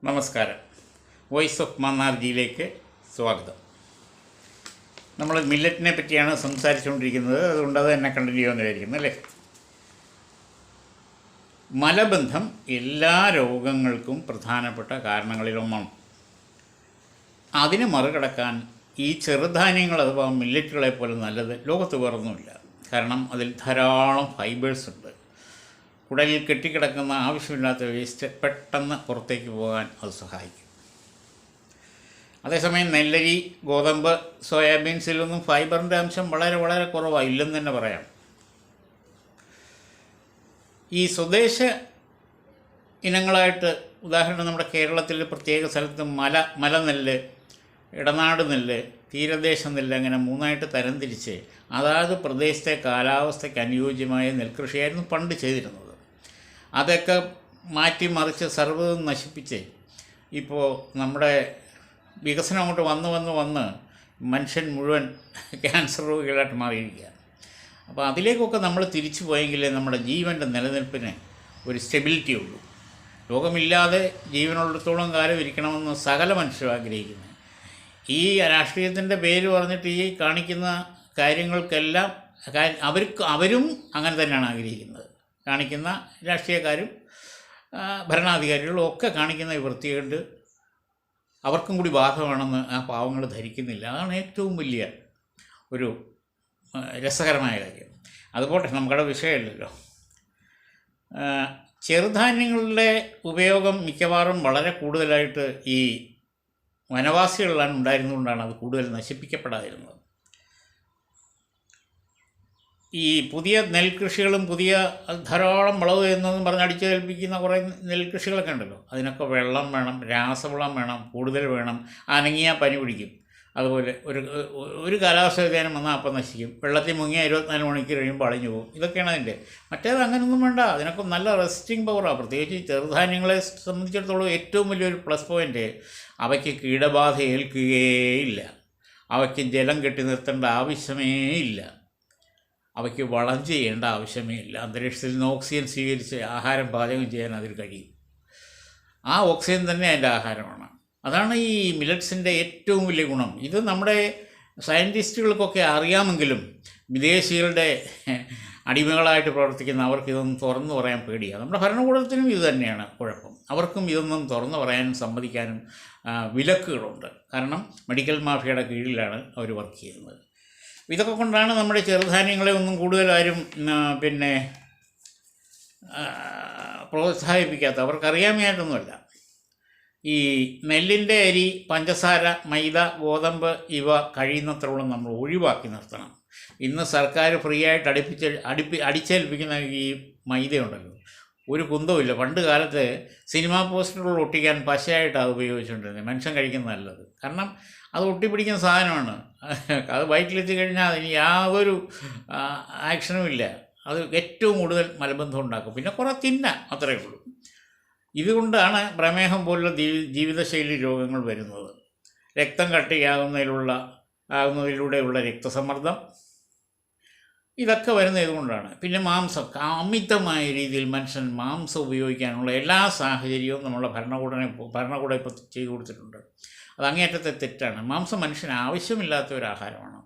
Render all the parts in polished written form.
നമസ്കാരം. Voice of മന്നാർജിയിലേക്ക് സ്വാഗതം. നമ്മൾ മില്ലറ്റിനെ പറ്റിയാണ് സംസാരിച്ചുകൊണ്ടിരിക്കുന്നത്, അതുകൊണ്ട് അത് തന്നെ കണ്ടിന്യൂ ചെയ്യുന്നതായിരിക്കുന്നു അല്ലേ. മലബന്ധം എല്ലാ രോഗങ്ങൾക്കും പ്രധാനപ്പെട്ട കാരണങ്ങളിലൊന്നാണ്. അതിനെ മറികടക്കാൻ ഈ ചെറുധാന്യങ്ങൾ അഥവാ മില്ലറ്റുകളെ പോലെ നല്ലത് ലോകത്ത് വേറൊന്നുമില്ല. കാരണം അതിൽ ധാരാളം ഫൈബേഴ്സ് ഉണ്ട്. കുടലിൽ കെട്ടിക്കിടക്കുന്ന ആവശ്യമില്ലാത്ത വേസ്റ്റ് പെട്ടെന്ന് പുറത്തേക്ക് പോകാൻ അത് സഹായിക്കും. അതേസമയം നെല്ലരി, ഗോതമ്പ്, സോയാബീൻസിലൊന്നും ഫൈബറിൻ്റെ അംശം വളരെ വളരെ കുറവാണ്, ഇല്ലെന്ന് തന്നെ പറയാം. ഈ സ്വദേശ ഇനങ്ങളായിട്ട് ഉദാഹരണം നമ്മുടെ കേരളത്തിൽ പ്രത്യേക സ്ഥലത്ത് മലനെല്ല്, ഇടനാട് നെല്ല്, തീരദേശ നെല്ല് അങ്ങനെ മൂന്നായിട്ട് തരംതിരിച്ച് അതാത് പ്രദേശത്തെ കാലാവസ്ഥയ്ക്ക് അനുയോജ്യമായ നെൽകൃഷിയായിരുന്നു പണ്ട് ചെയ്തിരുന്നത്. അതൊക്കെ മാറ്റി മറിച്ച് സർവ്വതും നശിപ്പിച്ച് ഇപ്പോൾ നമ്മുടെ വികസനം അങ്ങോട്ട് വന്ന് മനുഷ്യൻ മുഴുവൻ ക്യാൻസർ രോഗികളായിട്ട് മാറിയിരിക്കുക. അപ്പോൾ അതിലേക്കൊക്കെ നമ്മൾ തിരിച്ചു പോയെങ്കിലേ നമ്മുടെ ജീവൻ്റെ നിലനിൽപ്പിന് ഒരു സ്റ്റെബിലിറ്റി ഉള്ളൂ. രോഗമില്ലാതെ ജീവനുള്ളിടത്തോളം കാലം ഇരിക്കണമെന്ന് സകല മനുഷ്യരും ആഗ്രഹിക്കുന്നത്. ഈ രാഷ്ട്രീയത്തിൻ്റെ പേര് പറഞ്ഞിട്ട് ഈ കാണിക്കുന്ന കാര്യങ്ങൾക്കെല്ലാം അവരും അങ്ങനെ തന്നെയാണ് ആഗ്രഹിക്കുന്നത്. കാണിക്കുന്ന രാഷ്ട്രീയക്കാരും ഭരണാധികാരികളും ഒക്കെ കാണിക്കുന്ന ഈ വൃത്തികേട് അവർക്കും കൂടി ബാധകമാണെന്ന് ആ പാവങ്ങൾ ധരിക്കുന്നില്ല. അതാണ് ഏറ്റവും വലിയ ഒരു രസകരമായ കാര്യം. അതുപോട്ടെ, നമുക്കവിടെ വിഷയമല്ലല്ലോ. ചെറുധാന്യങ്ങളുടെ ഉപയോഗം മിക്കവാറും വളരെ കൂടുതലായിട്ട് ഈ വനവാസികളിലാണ് ഉണ്ടായിരുന്നുകൊണ്ടാണ് അത് കൂടുതൽ നശിപ്പിക്കപ്പെടാതിരുന്നത്. ഈ പുതിയ നെൽകൃഷികളും പുതിയ ധാരാളം വിളവ് എന്നൊന്നും പറഞ്ഞ് അടിച്ചേൽപ്പിക്കുന്ന കുറേ നെൽകൃഷികളൊക്കെ ഉണ്ടല്ലോ. അതിനൊക്കെ വെള്ളം വേണം, രാസവളം വേണം, കൂടുതൽ വേണം. അനങ്ങിയാൽ പനി പിടിക്കും. അതുപോലെ ഒരു കാലാവസ്ഥ വ്യതിയാനം വന്നാൽ അപ്പം നശിക്കും. വെള്ളത്തിൽ മുങ്ങിയ 24 മണിക്കൂർ കഴിയുമ്പോൾ അളിഞ്ഞു പോകും. ഇതൊക്കെയാണ് അതിൻ്റെ. മറ്റേത് അങ്ങനെയൊന്നും വേണ്ട. അതിനൊക്കെ നല്ല റെസിസ്റ്റിംഗ് പവറാണ്. പ്രത്യേകിച്ച് ചെറുധാന്യങ്ങളെ സംബന്ധിച്ചിടത്തോളം ഏറ്റവും വലിയൊരു പ്ലസ് പോയിൻ്റ് അവയ്ക്ക് കീടബാധ ഏൽക്കുകയില്ല. അവയ്ക്ക് ജലം കെട്ടി നിർത്തേണ്ട ആവശ്യമേ ഇല്ല. അവയ്ക്ക് വളം ചെയ്യേണ്ട ആവശ്യമേ ഇല്ല. അന്തരീക്ഷത്തിൽ നിന്ന് ഓക്സിജൻ സ്വീകരിച്ച് ആഹാരം പാചകം ചെയ്യാൻ അതിൽ കഴിയും. ആ ഓക്സിജൻ തന്നെ അതിൻ്റെ ആഹാരമാണ്. അതാണ് ഈ മില്ലറ്റ്സിൻ്റെ ഏറ്റവും വലിയ ഗുണം. ഇത് നമ്മുടെ സയൻറ്റിസ്റ്റുകൾക്കൊക്കെ അറിയാമെങ്കിലും വിദേശികളുടെ അടിമകളായിട്ട് പ്രവർത്തിക്കുന്ന അവർക്ക് ഇതൊന്നും തുറന്നു പറയാൻ പേടിയാണ്. നമ്മുടെ ഭരണകൂടത്തിനും ഇത് തന്നെയാണ് കുഴപ്പം. അവർക്കും ഇതൊന്നും തുറന്നു പറയാനും സമ്മതിക്കാനും വിലക്കുകളുണ്ട്. കാരണം മെഡിക്കൽ മാഫിയയുടെ കീഴിലാണ് അവർ വർക്ക് ചെയ്യുന്നത്. ഇതൊക്കെ കൊണ്ടാണ് നമ്മുടെ ചെറുധാന്യങ്ങളെ ഒന്നും കൂടുതലാരും പ്രോത്സാഹിപ്പിക്കാത്ത. അവർക്കറിയാമെന്നായിട്ടൊന്നുമല്ല. ഈ നെല്ലിൻ്റെ അരി, പഞ്ചസാര, മൈദ, ഗോതമ്പ് ഇവ കഴിയുന്നത്രോളം നമ്മൾ ഒഴിവാക്കി നിർത്തണം. ഇന്ന് സർക്കാർ ഫ്രീ ആയിട്ട് അടിച്ചേൽപ്പിക്കുന്ന ഈ മൈദയുണ്ടല്ലോ, ഒരു കുന്തവുമില്ല. പണ്ട് കാലത്ത് സിനിമാ പോസ്റ്ററുകൾ ഒട്ടിക്കാൻ പശയായിട്ടാണ് അത് ഉപയോഗിച്ചുകൊണ്ടിരുന്നത്. മനുഷ്യൻ കഴിക്കുന്നത് നല്ലത്. കാരണം അത് ഒട്ടിപ്പിടിക്കുന്ന സാധനമാണ്. അത് വയറ്റിലെത്തി കഴിഞ്ഞാൽ അതിന് യാതൊരു ആക്ഷനും ഇല്ല. അത് ഏറ്റവും കൂടുതൽ മലബന്ധം ഉണ്ടാക്കും. പിന്നെ കുറേ അത്രയേ ഉള്ളൂ. ഇതുകൊണ്ടാണ് പ്രമേഹം പോലുള്ള ജീവിതശൈലി രോഗങ്ങൾ വരുന്നത്. രക്തം ആകുന്നതിലൂടെയുള്ള രക്തസമ്മർദ്ദം, ഇതൊക്കെ വരുന്നത് ഇതുകൊണ്ടാണ്. പിന്നെ മാംസം, അമിതമായ രീതിയിൽ മനുഷ്യൻ മാംസം ഉപയോഗിക്കാനുള്ള എല്ലാ സാഹചര്യവും നമ്മുടെ ഭരണകൂടം ഇപ്പോൾ ചെയ്തു കൊടുത്തിട്ടുണ്ട്. അത് അങ്ങേയറ്റത്തെ തെറ്റാണ്. മാംസം മനുഷ്യന് ആവശ്യമില്ലാത്ത ഒരു ആഹാരമാണ്.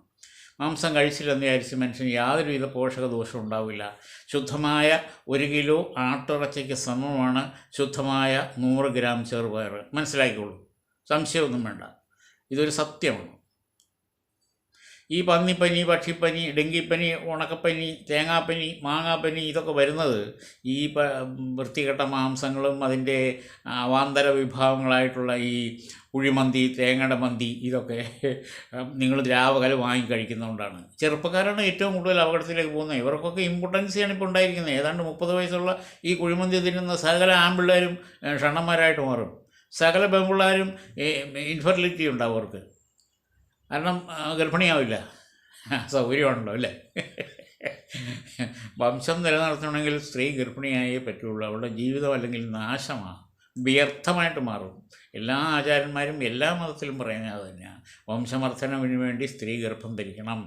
മാംസം കഴിച്ചില്ലെന്ന് വിചാരിച്ച് മനുഷ്യന് യാതൊരുവിധ പോഷകദോഷവും ഉണ്ടാവില്ല. ശുദ്ധമായ 1 കിലോ ആട്ടിറച്ചിക്ക് സമമാണ് ശുദ്ധമായ 100 ഗ്രാം ചെറുപയർ. മനസ്സിലാക്കിക്കോളൂ, സംശയമൊന്നും വേണ്ട. ഇതൊരു സത്യമാണ്. ഈ പന്നിപ്പനി, പക്ഷിപ്പനി, ഡെങ്കിപ്പനി, ഉണക്കപ്പനി, തേങ്ങാപ്പനി, മാങ്ങാപ്പനി ഇതൊക്കെ വരുന്നത് ഈ വൃത്തികെട്ട മാംസങ്ങളും അതിൻ്റെ അവാന്തര വിഭാഗങ്ങളായിട്ടുള്ള ഈ കുഴിമന്തി, തേങ്ങയുടെ മന്തി ഇതൊക്കെ നിങ്ങൾ രാവകൽ വാങ്ങിക്കഴിക്കുന്നതുകൊണ്ടാണ്. ചെറുപ്പക്കാരാണ് ഏറ്റവും കൂടുതൽ അപകടത്തിലേക്ക് പോകുന്നത്. ഇവർക്കൊക്കെ ഇമ്പോർട്ടൻസിയാണ് ഇപ്പോൾ ഉണ്ടായിരിക്കുന്നത്. ഏതാണ്ട് 30 വയസ്സുള്ള ഈ കുഴിമന്തി തിന്നുന്ന സകല ആൺപിള്ളേരും ഷണ്ണന്മാരായിട്ട് മാറും. സകല പെൺപിള്ളേരും ഇൻഫെർട്ടിലിറ്റി ഉണ്ടാവും അവർക്ക്. കാരണം ഗർഭിണിയാവില്ല. സൗകര്യമാണല്ലോ അല്ലേ. വംശം നിലനിർത്തണമെങ്കിൽ സ്ത്രീ ഗർഭിണിയായേ പറ്റുള്ളൂ. അവളുടെ ജീവിതം അല്ലെങ്കിൽ നാശമാണ്, വ്യർത്ഥമായിട്ട് മാറും. എല്ലാ ആചാര്യന്മാരും എല്ലാ മതത്തിലും പറയുന്നത് അത് തന്നെയാണ്. വംശവർദ്ധനവിന് വേണ്ടി സ്ത്രീ ഗർഭം ധരിക്കണം.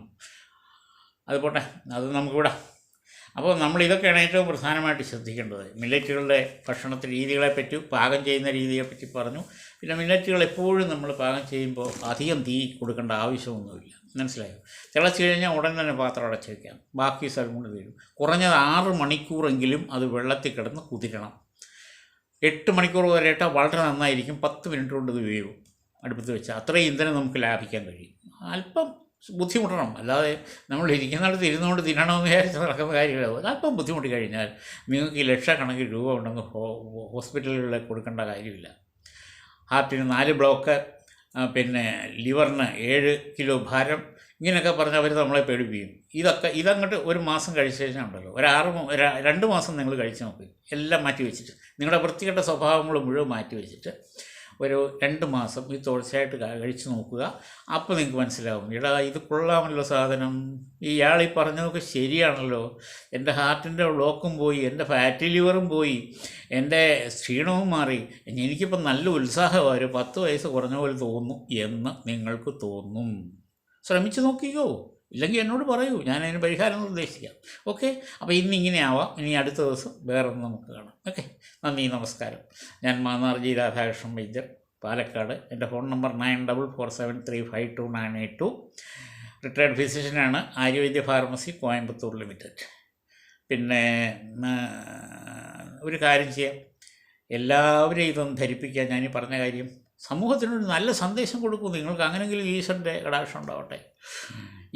അത് പോട്ടെ, അത് നമുക്ക് വിടാം. അപ്പോൾ നമ്മൾ ഇതൊക്കെയാണ് ഏറ്റവും പ്രധാനമായിട്ട് ശ്രദ്ധിക്കേണ്ടത്. മില്ലറ്റുകളുടെ ഭക്ഷണത്തെ രീതികളെപ്പറ്റി, പാകം ചെയ്യുന്ന രീതിയെപ്പറ്റി പറഞ്ഞു. പിന്നെ മില്ലറ്റുകൾ എപ്പോഴും നമ്മൾ പാകം ചെയ്യുമ്പോൾ അധികം തീ കൊടുക്കേണ്ട ആവശ്യമൊന്നുമില്ല, മനസ്സിലായോ? തിളച്ച് കഴിഞ്ഞാൽ ഉടൻ തന്നെ പാത്രം അടച്ച് വയ്ക്കാം, ബാക്കി സ്ഥലം കൊണ്ട് തീരും. കുറഞ്ഞത് 6 മണിക്കൂറെങ്കിലും അത് വെള്ളത്തിൽ കിടന്ന് കുതിരണം. 8 മണിക്കൂർ വരെ ഇട്ടാൽ വളരെ നന്നായിരിക്കും. 10 മിനിറ്റ് കൊണ്ട് ഇത് വേവും അടുപ്പത്ത് വെച്ചാൽ. അത്രയും ഇന്ധനം നമുക്ക് ലാഭിക്കാൻ കഴിയും. അല്പം ബുദ്ധിമുട്ടണം, അല്ലാതെ നമ്മൾ ഇരിക്കുന്നിടത്ത് ഇരുന്നുകൊണ്ട് തിന്നണമെന്ന് വിചാരിച്ച് നടക്കുന്ന കാര്യമില്ല. അല്പം ബുദ്ധിമുട്ടി കഴിഞ്ഞാൽ നിങ്ങൾക്ക് ഈ ലക്ഷക്കണക്കിന് രൂപ ഉണ്ടെന്ന് ഹോസ്പിറ്റലുകളിൽ കൊടുക്കേണ്ട കാര്യമില്ല. ഹാർട്ടിന് 4 ബ്ലോക്ക്, പിന്നെ ലിവറിന് 7 കിലോ ഭാരം, ഇങ്ങനെയൊക്കെ പറഞ്ഞ് അവർ നമ്മളെ പേടിപ്പിക്കും. ഇതങ്ങോട്ട് ഒരു മാസം കഴിച്ച് കഴിഞ്ഞാൽ ഉണ്ടല്ലോ, 2 മാസം നിങ്ങൾ കഴിച്ച് നോക്കി, എല്ലാം മാറ്റി വെച്ചിട്ട്, നിങ്ങളുടെ വൃത്തികെട്ട സ്വഭാവങ്ങൾ മുഴുവൻ മാറ്റി വെച്ചിട്ട് ഒരു 2 മാസം ഇത് തുടർച്ചയായിട്ട് കഴിച്ച് നോക്കുക. അപ്പോൾ നിങ്ങൾക്ക് മനസ്സിലാവും, എടാ ഇത് കൊള്ളാമല്ലോ സാധനം, ഇയാളീ പറഞ്ഞതൊക്കെ ശരിയാണല്ലോ, എൻ്റെ ഹാർട്ടിൻ്റെ ബ്ലോക്കും പോയി, എൻ്റെ ഫാറ്റി ലിവറും പോയി, എൻ്റെ ക്ഷീണവും മാറി, എനിക്കിപ്പോൾ നല്ല ഉത്സാഹമാണ്, ഒരു 10 വയസ്സ് കുറഞ്ഞ പോലെ തോന്നുന്നു എന്ന് നിങ്ങൾക്ക് തോന്നും. ശ്രമിച്ച് നോക്കിക്കോ, ഇല്ലെങ്കിൽ എന്നോട് പറയൂ, ഞാനതിന് പരിഹാരം നിർദ്ദേശിക്കാം. ഓക്കെ, അപ്പോൾ ഇന്നിങ്ങനെ ആവാം, ഇനി അടുത്ത ദിവസം വേറൊന്ന് നമുക്ക് കാണാം. ഓക്കെ, നന്ദി, നമസ്കാരം. ഞാൻ മാന്നാർ ജി രാധാകൃഷ്ണൻ വൈദ്യർ, പാലക്കാട്. എൻ്റെ ഫോൺ നമ്പർ 9447352982. റിട്ടയർഡ് ഫിസിഷ്യനാണ്, ആര്യവൈദ്യ ഫാർമസി, കോയമ്പത്തൂർ ലിമിറ്റഡ്. പിന്നെ ഒരു കാര്യം ചെയ്യാം, എല്ലാവരെയും ഇതൊന്ന് ധരിപ്പിക്കാൻ ഞാനീ പറഞ്ഞ കാര്യം, സമൂഹത്തിനൊരു നല്ല സന്ദേശം കൊടുക്കൂ. നിങ്ങൾക്ക് അങ്ങനെങ്കിലും ഈശ്വരൻ്റെ കടാക്ഷം ഉണ്ടാവട്ടെ.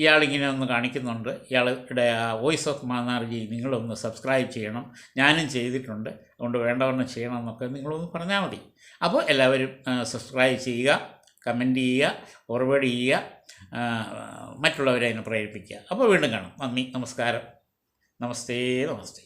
ഇയാളിങ്ങനെ ഒന്ന് കാണിക്കുന്നുണ്ട്, ഇയാളുടെ വോയിസ് ഓഫ് മാന്നാർജി നിങ്ങളൊന്ന് സബ്സ്ക്രൈബ് ചെയ്യണം, ഞാനും ചെയ്തിട്ടുണ്ട്, അതുകൊണ്ട് വേണ്ടവണ്ണം ചെയ്യണം എന്നൊക്കെ നിങ്ങളൊന്ന് പറഞ്ഞാൽ മതി. അപ്പോൾ എല്ലാവരും സബ്സ്ക്രൈബ് ചെയ്യുക, കമൻറ്റ് ചെയ്യുക, ഫോർവേഡ് ചെയ്യുക, മറ്റുള്ളവരെ അതിനെ പ്രേരിപ്പിക്കുക. അപ്പോൾ വീണ്ടും കാണാം. നന്ദി, നമസ്കാരം. നമസ്തേ, നമസ്തേ.